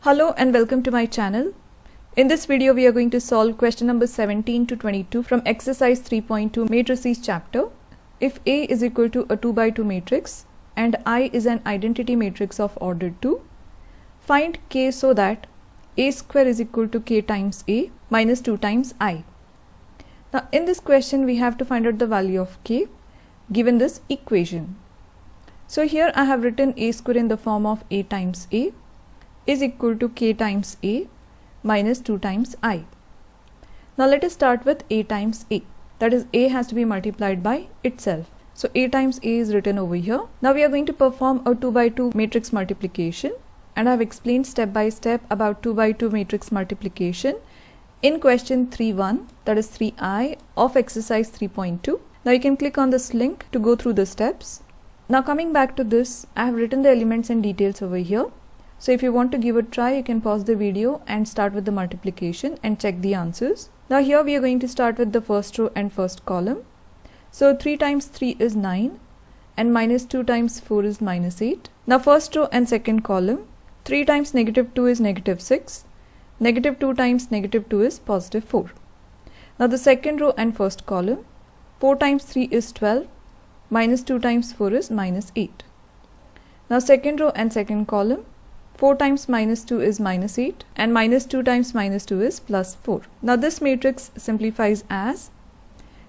Hello and welcome to my channel. In this video we are going to solve question number 17 to 22 from exercise 3.2 matrices chapter. If A is equal to a 2 by 2 matrix and I is an identity matrix of order 2, find K so that A square is equal to K times A minus 2 times I. Now in this question we have to find out the value of K given this equation. So here I have written A square in the form of A times A is equal to K times A minus 2 times I. Now let us start with A times A. That is, A has to be multiplied by itself. So A times A is written over here. Now we are going to perform a 2 by 2 matrix multiplication, and I have explained step by step about 2 by 2 matrix multiplication in question 3.1, that is 3I of exercise 3.2. Now you can click on this link to go through the steps. Now coming back to this, I have written the elements and details over here. So if you want to give a try, you can pause the video and start with the multiplication and check the answers. Now here we are going to start with the first row and first column. So 3 times 3 is 9 and minus 2 times 4 is minus 8. Now first row and second column, 3 times negative 2 is negative 6. Negative 2 times negative 2 is positive 4. Now the second row and first column, 4 times 3 is 12. Minus 2 times 4 is minus 8. Now second row and second column, 4 times minus 2 is minus 8 and minus 2 times minus 2 is plus 4. Now this matrix simplifies as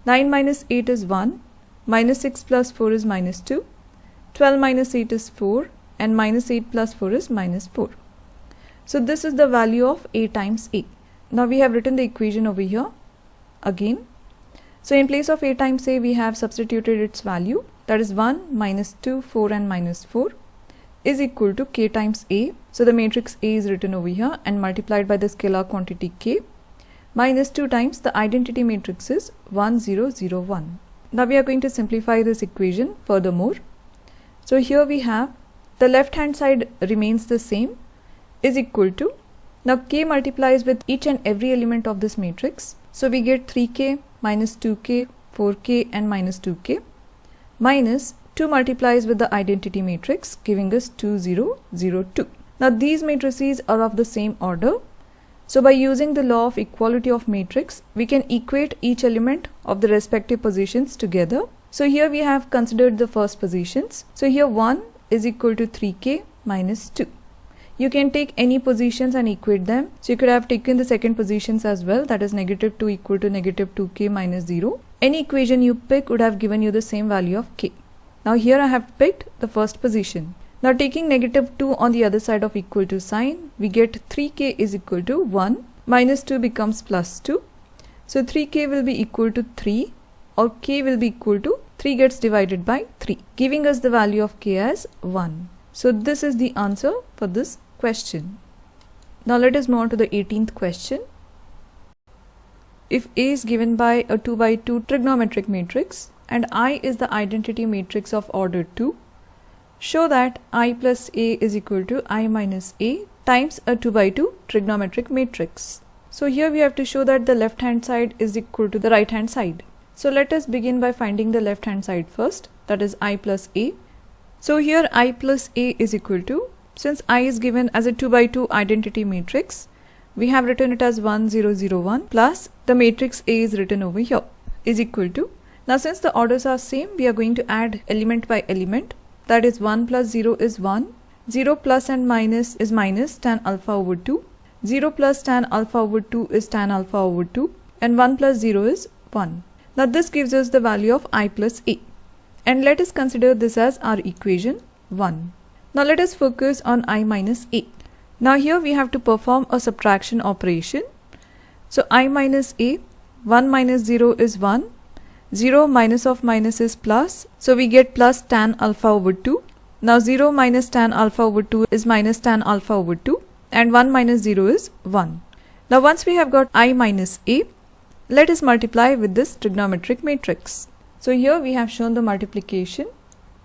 9 minus 8 is 1, minus 6 plus 4 is minus 2, 12 minus 8 is 4 and minus 8 plus 4 is minus 4. So this is the value of A times A. Now we have written the equation over here again. So in place of A times A we have substituted its value, that is 1 minus 2, 4 and minus 4 is equal to K times A. So the matrix A is written over here and multiplied by the scalar quantity K minus 2 times the identity matrix is 1, 0, 0, 1. Now we are going to simplify this equation furthermore. So here we have the left hand side remains the same is equal to, now K multiplies with each and every element of this matrix. So we get 3K minus 2K, 4K and minus 2K minus 2 multiplies with the identity matrix giving us 2, 0, 0, 2. Now these matrices are of the same order. So by using the law of equality of matrix, we can equate each element of the respective positions together. So here we have considered the first positions. So here 1 is equal to 3K minus 2. You can take any positions and equate them. So you could have taken the second positions as well, that is negative 2 equal to negative 2K minus 0. Any equation you pick would have given you the same value of K. Now here I have picked the first position. Now taking negative 2 on the other side of equal to sign, we get 3K is equal to 1 minus 2 becomes plus 2. So 3K will be equal to 3 or K will be equal to 3 gets divided by 3, giving us the value of K as 1. So this is the answer for this question. Now let us move on to the 18th question. If A is given by a 2 by 2 trigonometric matrix and I is the identity matrix of order 2, show that I plus A is equal to I minus A times a 2 by 2 trigonometric matrix. So here we have to show that the left hand side is equal to the right hand side. So let us begin by finding the left hand side first, that is I plus A. So here I plus A is equal to, since I is given as a 2 by 2 identity matrix, we have written it as 1, 0, 0, 1 plus the matrix A is written over here is equal to, now since the orders are same, we are going to add element by element, that is 1 plus 0 is 1, 0 plus and minus is minus tan alpha over 2, 0 plus tan alpha over 2 is tan alpha over 2 and 1 plus 0 is 1. Now this gives us the value of I plus A, and let us consider this as our equation 1. Now let us focus on I minus A. Now here we have to perform a subtraction operation. So I minus A, 1 minus 0 is 1, 0 minus of minus is plus, so we get plus tan alpha over 2. Now 0 minus tan alpha over 2 is minus tan alpha over 2 and 1 minus 0 is 1. Now once we have got I minus A, let us multiply with this trigonometric matrix. So here we have shown the multiplication.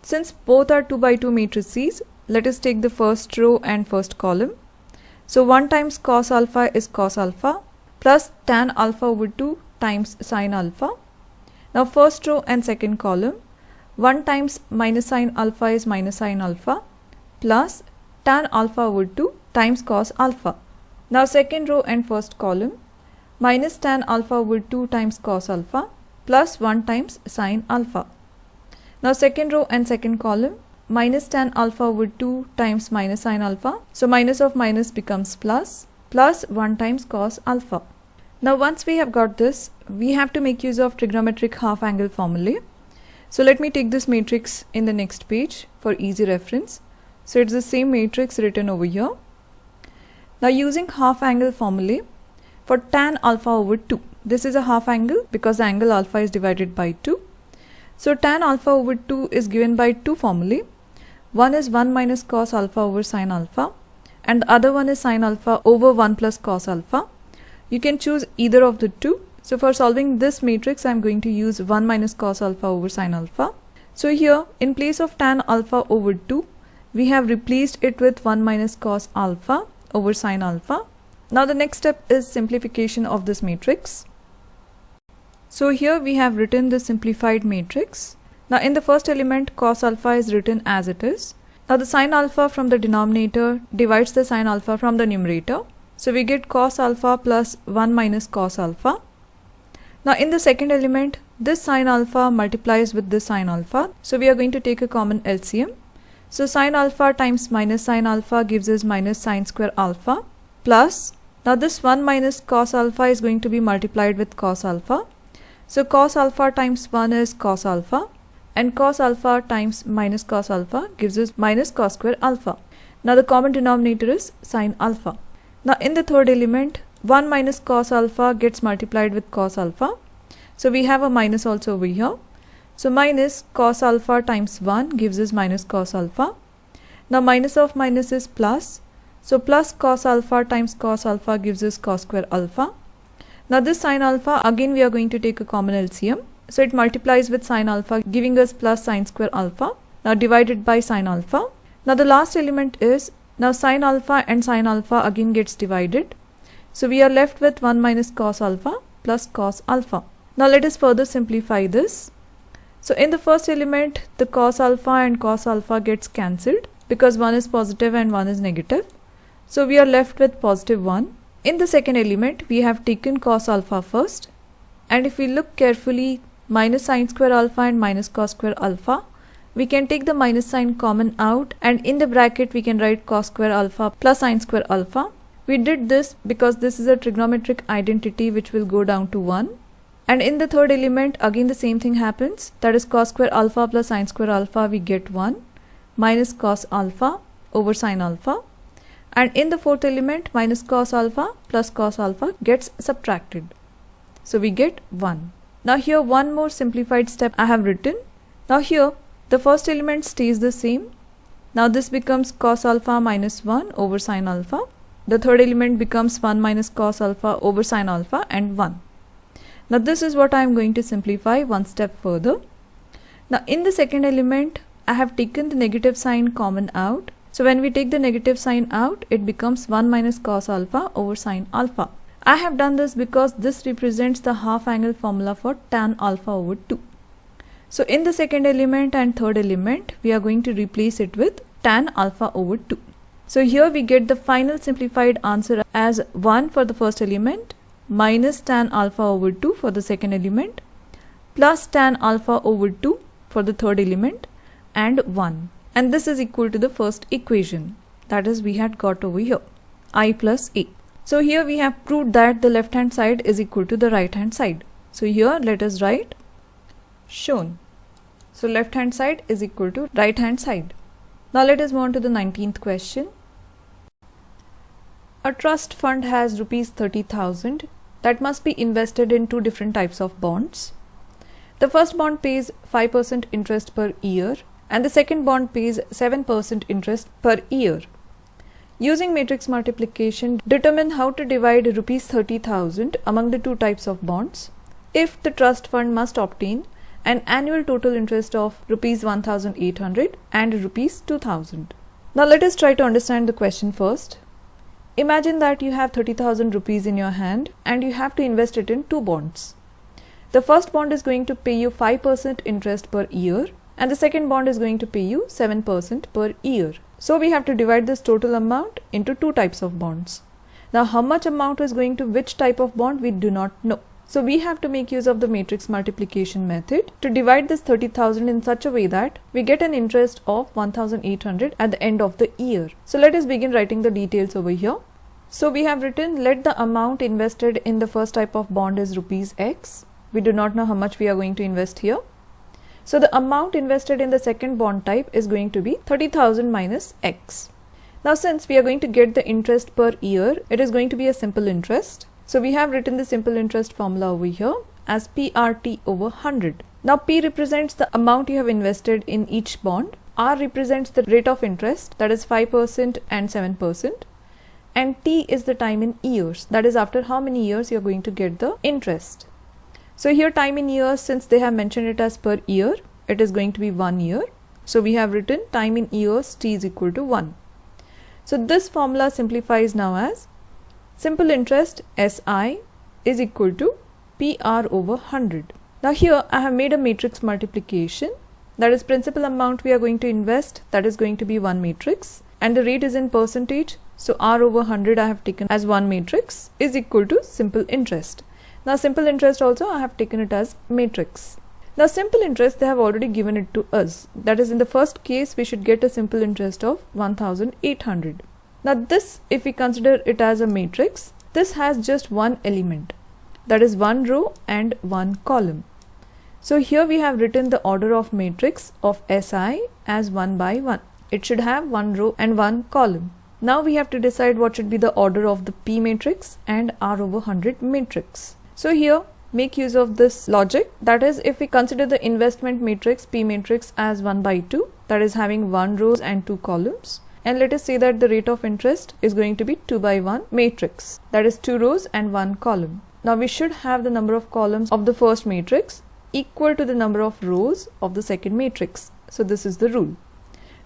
Since both are 2 by 2 matrices, let us take the first row and first column. So 1 times cos alpha is cos alpha plus tan alpha over 2 times sin alpha. Now first row and second column, 1 times minus sin alpha is minus sin alpha plus tan alpha over 2 times cos alpha. Now second row and first column, minus tan alpha over 2 times cos alpha plus 1 times sin alpha. Now second row and second column, minus tan alpha over 2 times minus sin alpha. So minus of minus becomes plus 1 times cos alpha. Now once we have got this, we have to make use of trigonometric half angle formulae. So let me take this matrix in the next page for easy reference. So it's the same matrix written over here. Now using half angle formulae for tan alpha over 2. This is a half angle because the angle alpha is divided by 2. So tan alpha over 2 is given by two formulae. One is 1 minus cos alpha over sin alpha and the other one is sin alpha over 1 plus cos alpha. You can choose either of the two. So for solving this matrix, I am going to use 1 minus cos alpha over sin alpha. So here in place of tan alpha over 2, we have replaced it with 1 minus cos alpha over sin alpha. Now the next step is simplification of this matrix. So here we have written the simplified matrix. Now in the first element, cos alpha is written as it is. Now the sin alpha from the denominator divides the sin alpha from the numerator. So we get cos alpha plus 1 minus cos alpha. Now in the second element, this sin alpha multiplies with this sin alpha. So we are going to take a common LCM. So sin alpha times minus sin alpha gives us minus sin square alpha plus, now this 1 minus cos alpha is going to be multiplied with cos alpha. So cos alpha times 1 is cos alpha and cos alpha times minus cos alpha gives us minus cos square alpha. Now the common denominator is sin alpha. Now in the third element, 1 minus cos alpha gets multiplied with cos alpha. So we have a minus also over here. So minus cos alpha times 1 gives us minus cos alpha. Now minus of minus is plus. So plus cos alpha times cos alpha gives us cos square alpha. Now this sin alpha, again we are going to take a common LCM. So it multiplies with sin alpha giving us plus sin square alpha. Now divided by sin alpha. Now the last element is, now sin alpha and sin alpha again gets divided. So we are left with 1 minus cos alpha plus cos alpha. Now let us further simplify this. So in the first element, the cos alpha and cos alpha gets cancelled because one is positive and one is negative. So we are left with positive 1. In the second element, we have taken cos alpha first. And if we look carefully, minus sin square alpha and minus cos square alpha, we can take the minus sign common out and in the bracket we can write cos square alpha plus sin square alpha. We did this because this is a trigonometric identity which will go down to 1. And in the third element, again the same thing happens. That is cos square alpha plus sin square alpha, we get 1 minus cos alpha over sin alpha. And in the fourth element, minus cos alpha plus cos alpha gets subtracted. So we get 1. Now here one more simplified step I have written. Now here the first element stays the same. Now this becomes cos alpha minus 1 over sin alpha. The third element becomes 1 minus cos alpha over sin alpha and 1. Now this is what I am going to simplify one step further. Now in the second element, I have taken the negative sign common out. So when we take the negative sign out, it becomes 1 minus cos alpha over sin alpha. I have done this because this represents the half angle formula for tan alpha over 2. So in the second element and third element, we are going to replace it with tan alpha over 2. So here we get the final simplified answer as 1 for the first element, minus tan alpha over 2 for the second element, plus tan alpha over 2 for the third element, and 1. And this is equal to the first equation, that is we had got over here, I plus a. So here we have proved that the left hand side is equal to the right hand side. So here let us write shown. So left hand side is equal to right hand side. Now let us move on to the 19th question. A trust fund has rupees 30,000 that must be invested in two different types of bonds. The first bond pays 5% interest per year and the second bond pays 7% interest per year. Using matrix multiplication, determine how to divide rupees 30,000 among the two types of bonds if the trust fund must obtain an annual total interest of rupees 1,800 and rupees 2,000. Now let us try to understand the question first. Imagine that you have 30,000 rupees in your hand and you have to invest it in two bonds. The first bond is going to pay you 5% interest per year and the second bond is going to pay you 7% per year. So we have to divide this total amount into two types of bonds. Now how much amount is going to which type of bond, we do not know. So we have to make use of the matrix multiplication method to divide this 30,000 in such a way that we get an interest of 1,800 at the end of the year. So let us begin writing the details over here. So we have written, let the amount invested in the first type of bond is rupees X. We do not know how much we are going to invest here. So the amount invested in the second bond type is going to be 30,000 minus X. Now since we are going to get the interest per year, it is going to be a simple interest. So we have written the simple interest formula over here as PRT over 100. Now P represents the amount you have invested in each bond. R represents the rate of interest, that is 5% and 7%. And T is the time in years, that is after how many years you are going to get the interest. So here time in years, since they have mentioned it as per year, it is going to be 1 year. So we have written time in years T is equal to 1. So this formula simplifies now as simple interest SI is equal to PR over 100. Now here I have made a matrix multiplication, that is principal amount we are going to invest, that is going to be 1 matrix, and the rate is in percentage. So R over 100 I have taken as 1 matrix is equal to simple interest. Now simple interest also I have taken it as matrix. Now simple interest they have already given it to us, that is in the first case we should get a simple interest of 1,800. Now this, if we consider it as a matrix, this has just one element, that is 1 row and 1 column. So here we have written the order of matrix of SI as 1 by 1. It should have 1 row and 1 column. Now we have to decide what should be the order of the P matrix and R over 100 matrix. So here make use of this logic, that is if we consider the investment matrix P matrix as 1 by 2, that is having 1 rows and 2 columns, and let us say that the rate of interest is going to be 2 by 1 matrix, that is 2 rows and 1 column. Now we should have the number of columns of the first matrix equal to the number of rows of the second matrix. So this is the rule.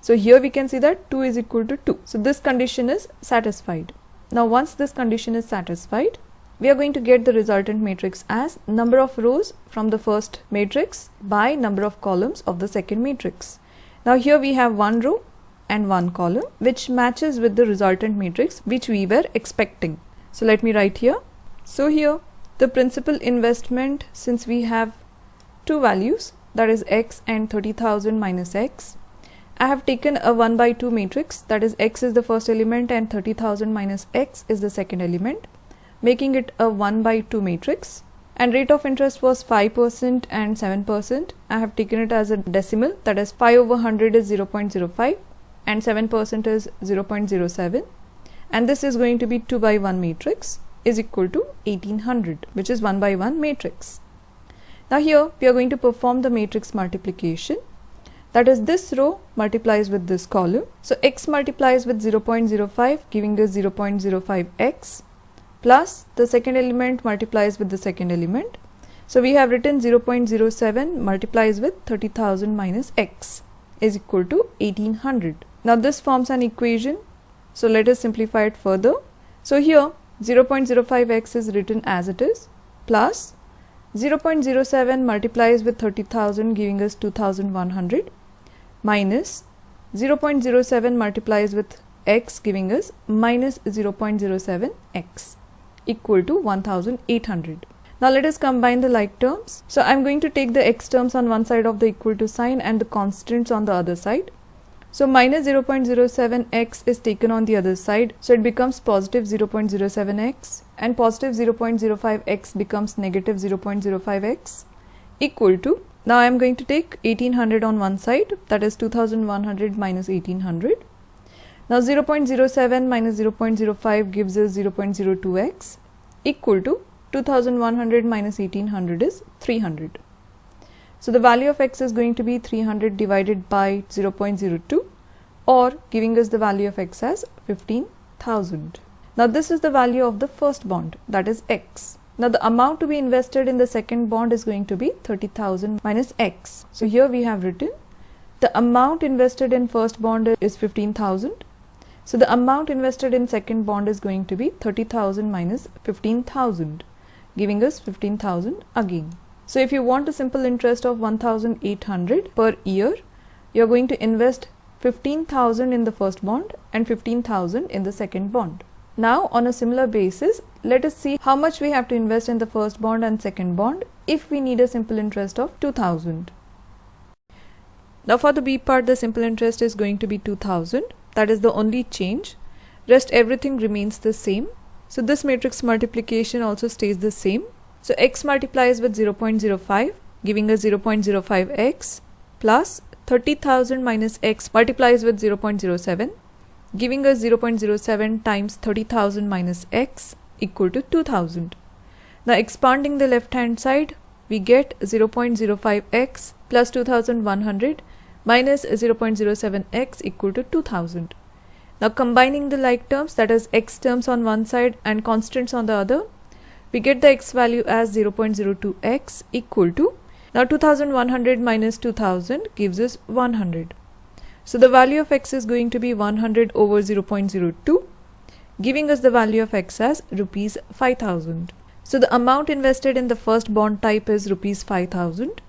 So here we can see that 2 is equal to 2. So this condition is satisfied. Now once this condition is satisfied, we are going to get the resultant matrix as number of rows from the first matrix by number of columns of the second matrix. Now here we have 1 row and 1 column which matches with the resultant matrix which we were expecting. So let me write here. So here the principal investment, since we have two values, that is X and 30,000 minus X, I have taken a 1 by 2 matrix, that is X is the first element and 30,000 minus X is the second element, making it a 1 by 2 matrix, and rate of interest was 5% and 7%. I have taken it as a decimal, that is 5 over 100 is 0.05 and 7% is 0.07, and this is going to be 2 by 1 matrix is equal to 1800, which is 1 by 1 matrix. Now here we are going to perform the matrix multiplication, that is this row multiplies with this column. So X multiplies with 0.05 giving us 0.05X, plus the second element multiplies with the second element. So we have written 0.07 multiplies with 30,000 minus X is equal to 1800. Now this forms an equation. So let us simplify it further. So here 0.05X is written as it is, plus 0.07 multiplies with 30,000 giving us 2,100, minus 0.07 multiplies with X giving us minus 0.07X equal to 1,800. Now let us combine the like terms. So I am going to take the X terms on one side of the equal to sign and the constants on the other side. So minus 0.07X is taken on the other side, so it becomes positive 0.07X, and positive 0.05X becomes negative 0.05X equal to, now I am going to take 1800 on one side, that is 2100 minus 1800. Now 0.07 minus 0.05 gives us 0.02X equal to 2100 minus 1800 is 300. So the value of X is going to be 300 divided by 0.02, or giving us the value of X as 15,000. Now this is the value of the first bond, that is X. Now the amount to be invested in the second bond is going to be 30,000 minus X. So here we have written the amount invested in first bond is 15,000. So the amount invested in second bond is going to be 30,000 minus 15,000, giving us 15,000 again. So if you want a simple interest of 1,800 per year, you are going to invest 15,000 in the first bond and 15,000 in the second bond. Now on a similar basis, let us see how much we have to invest in the first bond and second bond if we need a simple interest of 2,000. Now for the B part, the simple interest is going to be 2,000. That is the only change. Rest everything remains the same. So this matrix multiplication also stays the same. So x multiplies with 0.05, giving us 0.05x, plus 30,000 minus x multiplies with 0.07, giving us 0.07 times 30,000 minus x equal to 2,000. Now expanding the left hand side, we get 0.05x plus 2,100 minus 0.07x equal to 2,000. Now combining the like terms, that is x terms on one side and constants on the other, we get the x value as 0.02x equal to, now 2,100 minus 2,000 gives us 100. So the value of x is going to be 100 over 0.02, giving us the value of x as rupees 5,000. So the amount invested in the first bond type is rupees 5,000.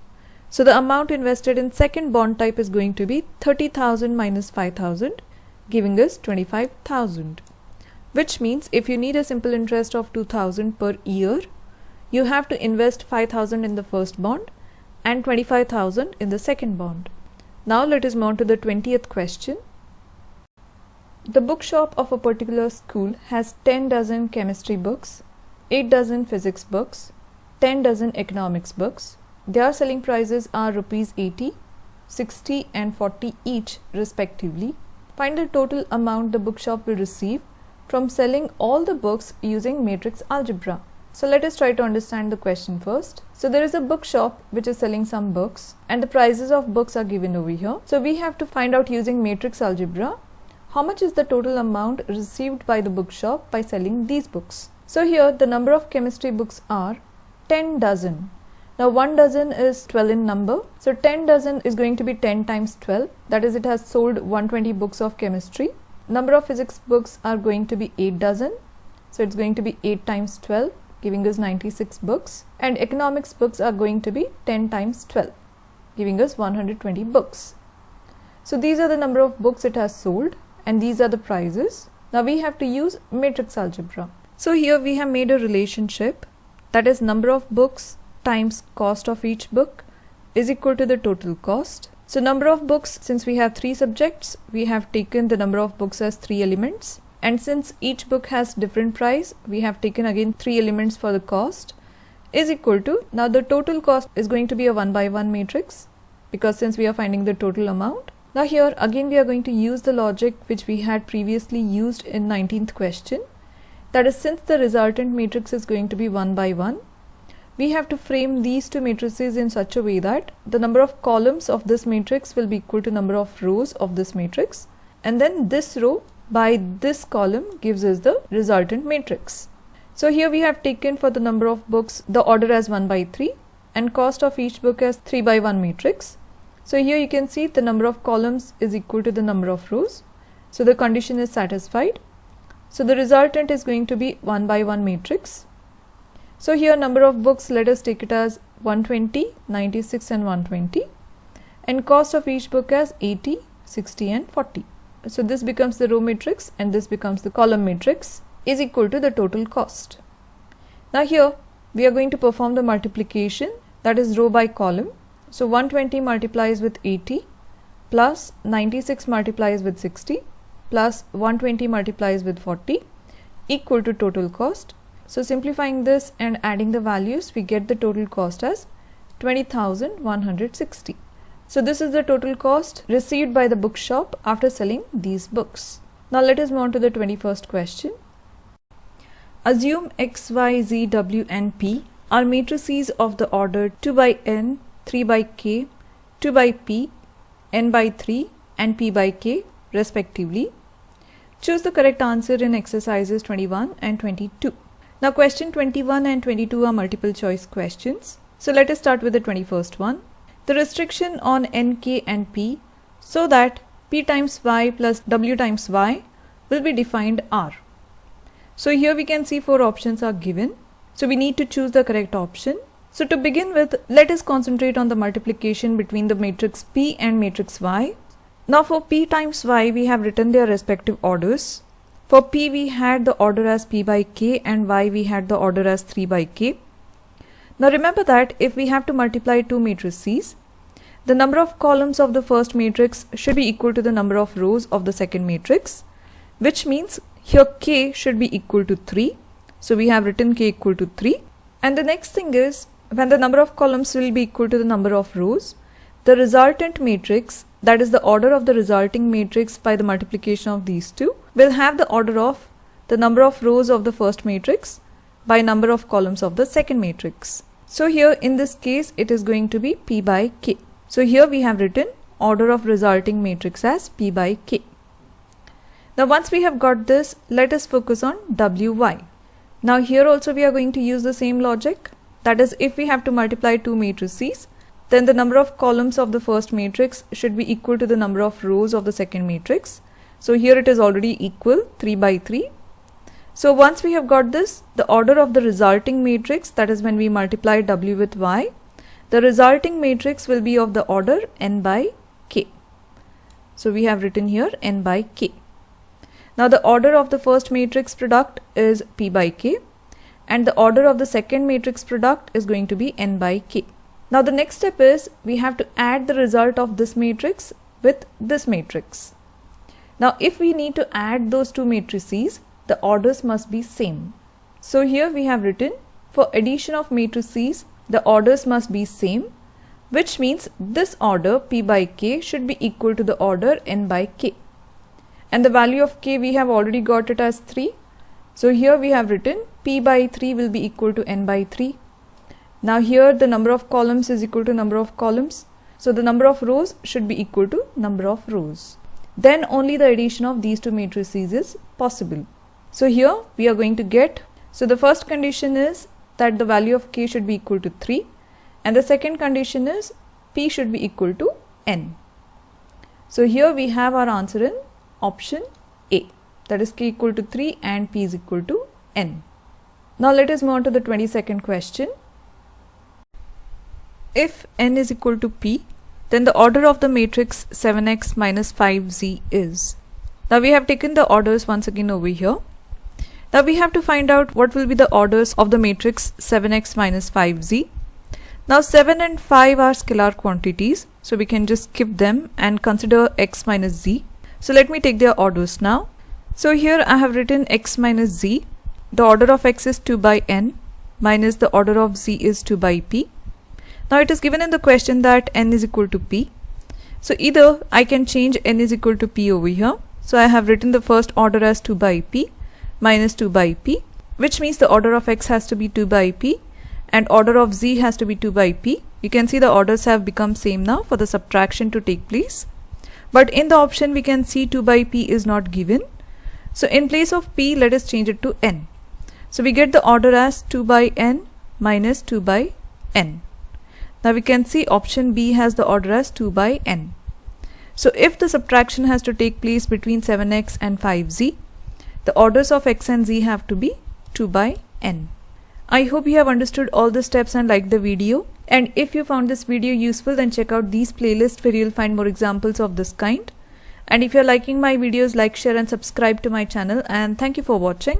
So the amount invested in second bond type is going to be 30,000 minus 5,000, giving us 25,000. Which means if you need a simple interest of 2,000 per year, you have to invest 5,000 in the first bond and 25,000 in the second bond. Now let us move on to the 20th question. The bookshop of a particular school has 10 dozen chemistry books, 8 dozen physics books, 10 dozen economics books. Their selling prices are rupees 80, 60 and 40 each respectively. Find the total amount the bookshop will receive from selling all the books using matrix algebra. So let us try to understand the question first. So there is a bookshop which is selling some books and the prices of books are given over here. So we have to find out using matrix algebra how much is the total amount received by the bookshop by selling these books. So here the number of chemistry books are 10 dozen. Now 1 dozen is 12 in number. So 10 dozen is going to be 10 times 12. That is, it has sold 120 books of chemistry. Number of physics books are going to be 8 dozen. So it's going to be 8 times 12, giving us 96 books. And economics books are going to be 10 times 12, giving us 120 books. So these are the number of books it has sold and these are the prices. Now we have to use matrix algebra. So here we have made a relationship, that is number of books times cost of each book is equal to the total cost. So number of books, since we have 3 subjects, we have taken the number of books as 3 elements, and since each book has different price, we have taken again 3 elements for the cost, is equal to, now the total cost is going to be a 1 by 1 matrix because since we are finding the total amount. Now here again we are going to use the logic which we had previously used in 19th question, that is, since the resultant matrix is going to be 1 by 1, we have to frame these two matrices in such a way that the number of columns of this matrix will be equal to number of rows of this matrix, and then this row by this column gives us the resultant matrix. So here we have taken for the number of books the order as 1 by 3 and cost of each book as 3 by 1 matrix. So here you can see the number of columns is equal to the number of rows. So the condition is satisfied. So the resultant is going to be 1 by 1 matrix. So here number of books, let us take it as 120, 96 and 120, and cost of each book as 80, 60 and 40. So this becomes the row matrix and this becomes the column matrix is equal to the total cost. Now here we are going to perform the multiplication, that is row by column. So 120 multiplies with 80 plus 96 multiplies with 60 plus 120 multiplies with 40 equal to total cost. So simplifying this and adding the values, we get the total cost as 20,160. So this is the total cost received by the bookshop after selling these books. Now let us move on to the 21st question. Assume x, y, z, w and p are matrices of the order 2 by n, 3 by k, 2 by p, n by 3 and p by k respectively. Choose the correct answer in exercises 21 and 22. Now question 21 and 22 are multiple choice questions. So let us start with the 21st one. The restriction on n, k and p so that p times y plus w times y will be defined are. So here we can see 4 options are given. So we need to choose the correct option. So to begin with, let us concentrate on the multiplication between the matrix P and matrix Y. Now for p times y, we have written their respective orders. For p, we had the order as p by k, and y we had the order as 3 by k. Now remember that if we have to multiply two matrices, the number of columns of the first matrix should be equal to the number of rows of the second matrix, which means here k should be equal to 3. So we have written k equal to 3. And the next thing is, when the number of columns will be equal to the number of rows, the resultant matrix, that is the order of the resulting matrix by the multiplication of these two, will have the order of the number of rows of the first matrix by number of columns of the second matrix. So here in this case it is going to be p by k. So here we have written order of resulting matrix as p by k. Now once we have got this, let us focus on wy. Now here also we are going to use the same logic. That is, if we have to multiply two matrices, then the number of columns of the first matrix should be equal to the number of rows of the second matrix. So here it is already equal, 3 by 3. So once we have got this, the order of the resulting matrix, that is when we multiply w with y, the resulting matrix will be of the order n by k. So we have written here n by k. Now the order of the first matrix product is p by k, and the order of the second matrix product is going to be n by k. Now the next step is we have to add the result of this matrix with this matrix. Now if we need to add those two matrices, the orders must be same. So here we have written, for addition of matrices, the orders must be same, which means this order p by k should be equal to the order n by k. And the value of k we have already got it as 3. So here we have written p by 3 will be equal to n by 3. Now here the number of columns is equal to number of columns. So the number of rows should be equal to number of rows. Then only the addition of these two matrices is possible. So here we are going to get, so the first condition is that the value of k should be equal to 3, and the second condition is p should be equal to n. So here we have our answer in option A, that is k equal to 3 and p is equal to n. Now let us move on to the 22nd question. If n is equal to p, then the order of the matrix 7x minus 5z is. Now we have taken the orders once again over here. Now we have to find out what will be the orders of the matrix 7x minus 5z. Now 7 and 5 are scalar quantities, so we can just skip them and consider x minus z. So let me take their orders now. So here I have written x minus z. The order of x is 2 by n minus the order of z is 2 by p. Now it is given in the question that n is equal to p. So either I can change n is equal to p over here. So I have written the first order as 2 by p minus 2 by p, which means the order of x has to be 2 by p and order of z has to be 2 by p. You can see the orders have become same now for the subtraction to take place. But in the option we can see 2 by p is not given. So in place of p, let us change it to n. So we get the order as 2 by n minus 2 by n. Now we can see option B has the order as 2 by n. So if the subtraction has to take place between 7x and 5z, the orders of x and z have to be 2 by n. I hope you have understood all the steps and liked the video. And if you found this video useful, then check out these playlists where you'll find more examples of this kind. And if you're liking my videos, like, share and subscribe to my channel. And thank you for watching.